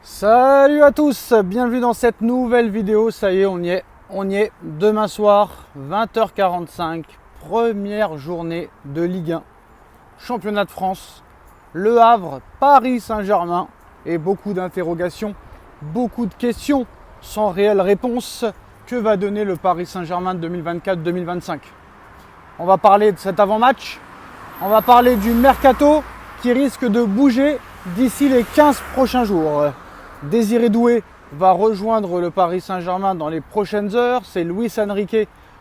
Salut à tous, bienvenue dans cette nouvelle vidéo. Ça y est, on y est. Demain soir, 20h45, première journée de Ligue 1, championnat de France, Le Havre, Paris Saint-Germain et beaucoup d'interrogations, beaucoup de questions sans réelle réponse. Que va donner le Paris Saint-Germain de 2024-2025? On va parler de cet avant-match, on va parler du mercato qui risque de bouger d'ici les 15 prochains jours. Désiré Doué va rejoindre le Paris Saint-Germain dans les prochaines heures. C'est Luis Enrique,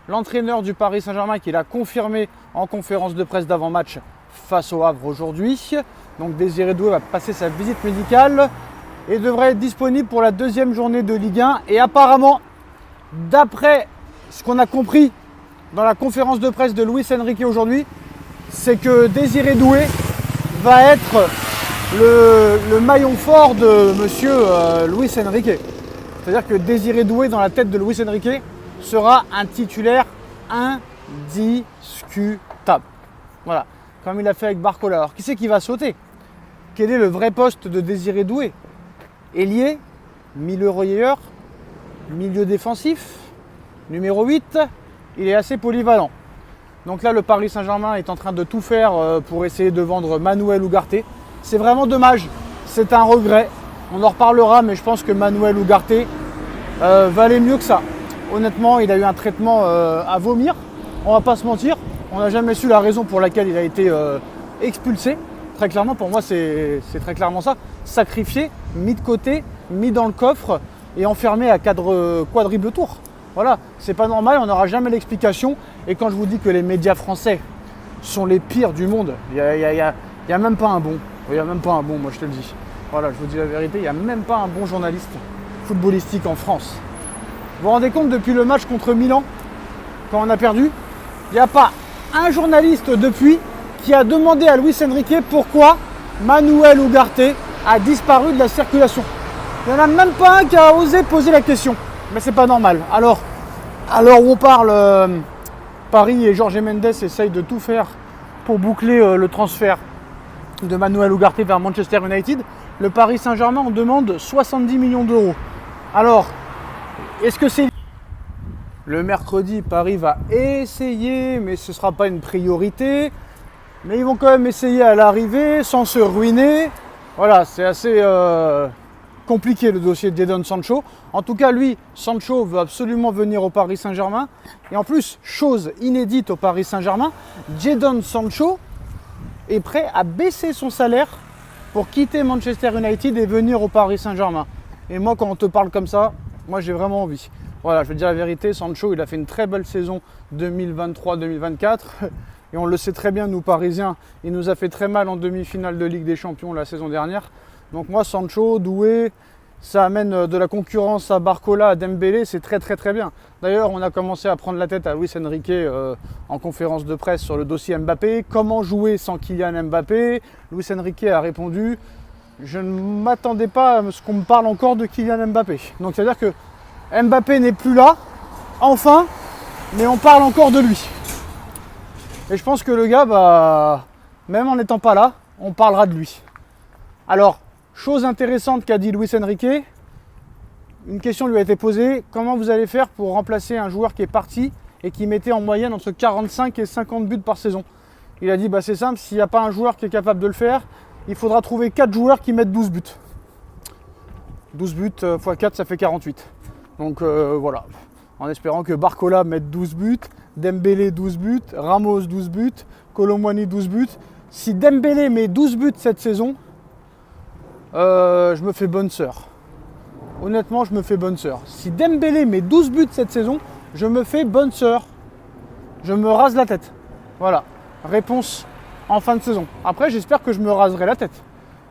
l'entraîneur du Paris Saint-Germain, qui l'a confirmé en conférence de presse d'avant-match face au Havre aujourd'hui. Donc Désiré Doué va passer sa visite médicale et devrait être disponible pour la deuxième journée de Ligue 1. Et apparemment, d'après ce qu'on a compris dans la conférence de presse de Luis Enrique aujourd'hui, c'est que Désiré Doué va être le maillon fort de monsieur Luis Enrique. C'est-à-dire que Désiré Doué, dans la tête de Luis Enrique, sera un titulaire indiscutable. Voilà, comme il a fait avec Barcola. Alors qui c'est qui va sauter? Quel est le vrai poste de Désiré Doué? Ailier, milieu relayeur, milieu défensif, numéro 8, il est assez polyvalent. Donc là, le Paris Saint-Germain est en train de tout faire pour essayer de vendre Manuel Ugarte. C'est vraiment dommage, c'est un regret. On en reparlera, mais je pense que Manuel Ugarte valait mieux que ça. Honnêtement, il a eu un traitement à vomir, on va pas se mentir. On n'a jamais su la raison pour laquelle il a été expulsé. Très clairement, pour moi, c'est très clairement ça. Sacrifié, mis de côté, mis dans le coffre et enfermé à quadruple tour. Voilà, c'est pas normal, on n'aura jamais l'explication. Et quand je vous dis que les médias français sont les pires du monde, il n'y a même pas un bon. Il n'y a même pas un bon, moi je te le dis. Voilà, je vous dis la vérité, il n'y a même pas un bon journaliste footballistique en France. Vous vous rendez compte, depuis le match contre Milan, quand on a perdu, il n'y a pas un journaliste depuis qui a demandé à Luis Enrique pourquoi Manuel Ugarte a disparu de la circulation. Il n'y en a même pas un qui a osé poser la question. Mais c'est pas normal. Alors où on parle, Paris et Jorge Mendes essayent de tout faire pour boucler le transfert de Manuel Ugarte vers Manchester United. Le Paris Saint-Germain en demande 70 millions d'euros. Alors, est-ce que c'est... Le mercredi, Paris va essayer, mais ce ne sera pas une priorité. Mais ils vont quand même essayer à l'arrivée sans se ruiner. Voilà, c'est assez compliqué le dossier de Jadon Sancho. En tout cas, lui, Sancho veut absolument venir au Paris Saint-Germain. Et en plus, chose inédite au Paris Saint-Germain, Jadon Sancho est prêt à baisser son salaire pour quitter Manchester United et venir au Paris Saint-Germain. Et moi, quand on te parle comme ça, moi j'ai vraiment envie. Voilà, je veux dire la vérité, Sancho, il a fait une très belle saison 2023-2024. Et on le sait très bien, nous Parisiens, il nous a fait très mal en demi-finale de Ligue des Champions la saison dernière. Donc moi, Sancho, Doué, ça amène de la concurrence à Barcola, à Dembélé, c'est très bien. D'ailleurs, on a commencé à prendre la tête à Luis Enrique en conférence de presse sur le dossier Mbappé. Comment jouer sans Kylian Mbappé? Luis Enrique a répondu: je ne m'attendais pas à ce qu'on me parle encore de Kylian Mbappé. Donc c'est-à-dire que Mbappé n'est plus là, enfin, mais on parle encore de lui. Et je pense que le gars, même en n'étant pas là, on parlera de lui. Alors, chose intéressante qu'a dit Luis Enrique, une question lui a été posée: comment vous allez faire pour remplacer un joueur qui est parti et qui mettait en moyenne entre 45 et 50 buts par saison? Il a dit c'est simple, s'il n'y a pas un joueur qui est capable de le faire, il faudra trouver 4 joueurs qui mettent 12 buts. 12 buts x 4, ça fait 48. Donc voilà, en espérant que Barcola mette 12 buts, Dembélé 12 buts, Ramos 12 buts, Kolo Muani 12 buts. Si Dembélé met 12 buts cette saison, je me fais bonne sœur. Honnêtement, je me fais bonne sœur. Si Dembélé met 12 buts cette saison, je me fais bonne sœur. Je me rase la tête. Voilà, réponse en fin de saison. Après, j'espère que je me raserai la tête.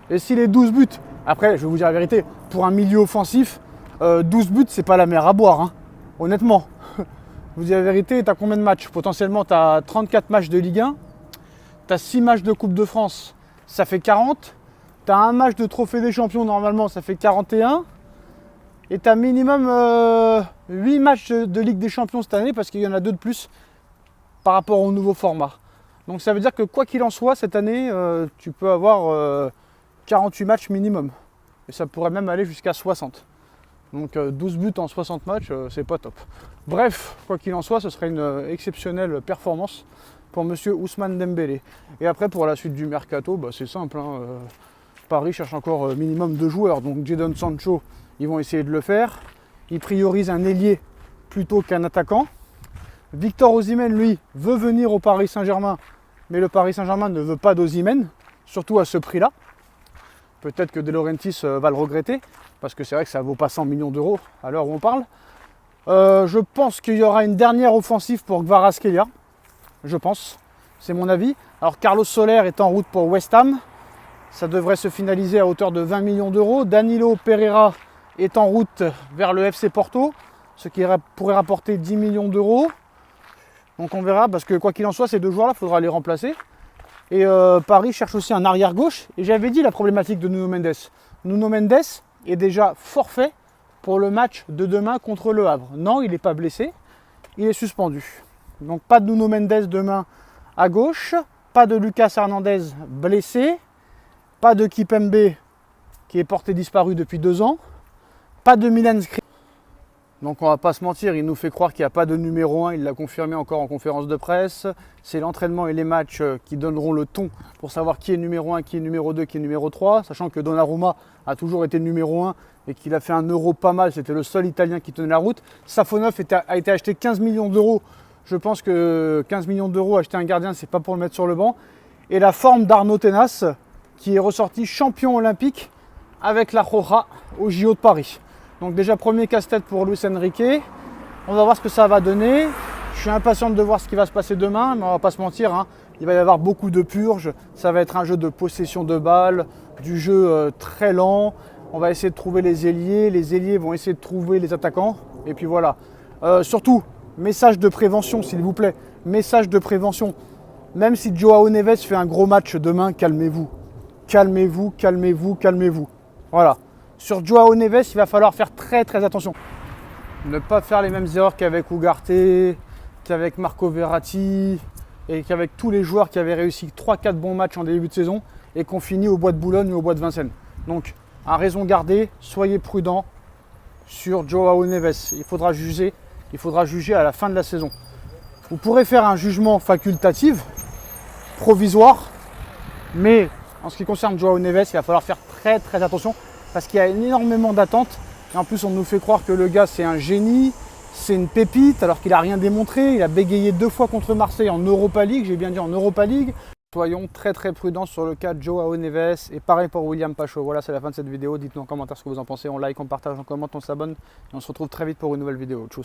Et si les 12 buts, après, je vais vous dire la vérité, pour un milieu offensif, 12 buts, c'est pas la mer à boire, hein. Honnêtement. Je vous dis la vérité, tu as combien de matchs? Potentiellement, tu as 34 matchs de Ligue 1, tu as 6 matchs de Coupe de France, ça fait 40. Tu as un match de Trophée des Champions, normalement, ça fait 41. Et tu as minimum 8 matchs de Ligue des Champions cette année, parce qu'il y en a 2 de plus par rapport au nouveau format. Donc ça veut dire que quoi qu'il en soit, cette année, tu peux avoir 48 matchs minimum. et ça pourrait même aller jusqu'à 60. Donc 12 buts en 60 matchs, c'est pas top. Bref, quoi qu'il en soit, ce serait une exceptionnelle performance pour monsieur Ousmane Dembélé. Et après, pour la suite du mercato, bah, c'est simple. Paris cherche encore minimum 2 joueurs. Donc Jadon Sancho, ils vont essayer de le faire. Ils priorisent un ailier plutôt qu'un attaquant. Victor Osimhen, lui, veut venir au Paris Saint-Germain, mais le Paris Saint-Germain ne veut pas d'Osimhen, surtout à ce prix-là. Peut-être que De Laurentiis va le regretter, parce que c'est vrai que ça ne vaut pas 100 millions d'euros à l'heure où on parle. Je pense qu'il y aura une dernière offensive pour Kvaratskhelia. Je pense, c'est mon avis. Alors Carlos Soler est en route pour West Ham. Ça devrait se finaliser à hauteur de 20 millions d'euros. Danilo Pereira est en route vers le FC Porto, ce qui pourrait rapporter 10 millions d'euros. Donc on verra, parce que quoi qu'il en soit, ces 2 joueurs-là, il faudra les remplacer. Et Paris cherche aussi un arrière-gauche. Et j'avais dit la problématique de Nuno Mendes. Nuno Mendes est déjà forfait pour le match de demain contre Le Havre. Non, il n'est pas blessé, il est suspendu. Donc pas de Nuno Mendes demain à gauche, pas de Lucas Hernandez blessé, pas de Kipembe qui est porté disparu depuis 2 ans, pas de Milan Skriniar. Donc on va pas se mentir, il nous fait croire qu'il n'y a pas de numéro 1, il l'a confirmé encore en conférence de presse. C'est l'entraînement et les matchs qui donneront le ton pour savoir qui est numéro 1, qui est numéro 2, qui est numéro 3, sachant que Donnarumma a toujours été numéro 1 et qu'il a fait un euro pas mal, c'était le seul Italien qui tenait la route. Safonov a été acheté 15 millions d'euros, je pense que 15 millions d'euros acheter un gardien, c'est pas pour le mettre sur le banc. Et la forme d'Arnaud Tenas, qui est ressorti champion olympique avec la Roja au JO de Paris. Donc déjà premier casse-tête pour Luis Enrique. On va voir ce que ça va donner. Je suis impatient de voir ce qui va se passer demain, mais on va pas se mentir, il va y avoir beaucoup de purges. Ça va être un jeu de possession de balles, du jeu très lent. On va essayer de trouver les ailiers vont essayer de trouver les attaquants. Et puis voilà. Surtout, message de prévention s'il vous plaît. Message de prévention. Même si Joao Neves fait un gros match demain, calmez-vous. Calmez-vous, calmez-vous, calmez-vous. Voilà. Sur Joao Neves, il va falloir faire très très attention. Ne pas faire les mêmes erreurs qu'avec Ugarte, qu'avec Marco Verratti et qu'avec tous les joueurs qui avaient réussi 3-4 bons matchs en début de saison et qu'on finit au bois de Boulogne ou au bois de Vincennes. Donc, à raison gardée, soyez prudents sur Joao Neves. Il faudra juger à la fin de la saison. Vous pourrez faire un jugement facultatif, provisoire, mais en ce qui concerne Joao Neves, il va falloir faire très très attention. Parce qu'il y a énormément d'attentes. Et en plus, on nous fait croire que le gars, c'est un génie, c'est une pépite, alors qu'il n'a rien démontré. Il a bégayé 2 fois contre Marseille en Europa League, j'ai bien dit en Europa League. Soyons très très prudents sur le cas de Joao Neves. Et pareil pour William Pacho. Voilà, c'est la fin de cette vidéo. Dites-nous en commentaire ce que vous en pensez. On like, on partage, on commente, on s'abonne. Et on se retrouve très vite pour une nouvelle vidéo. Tchuss.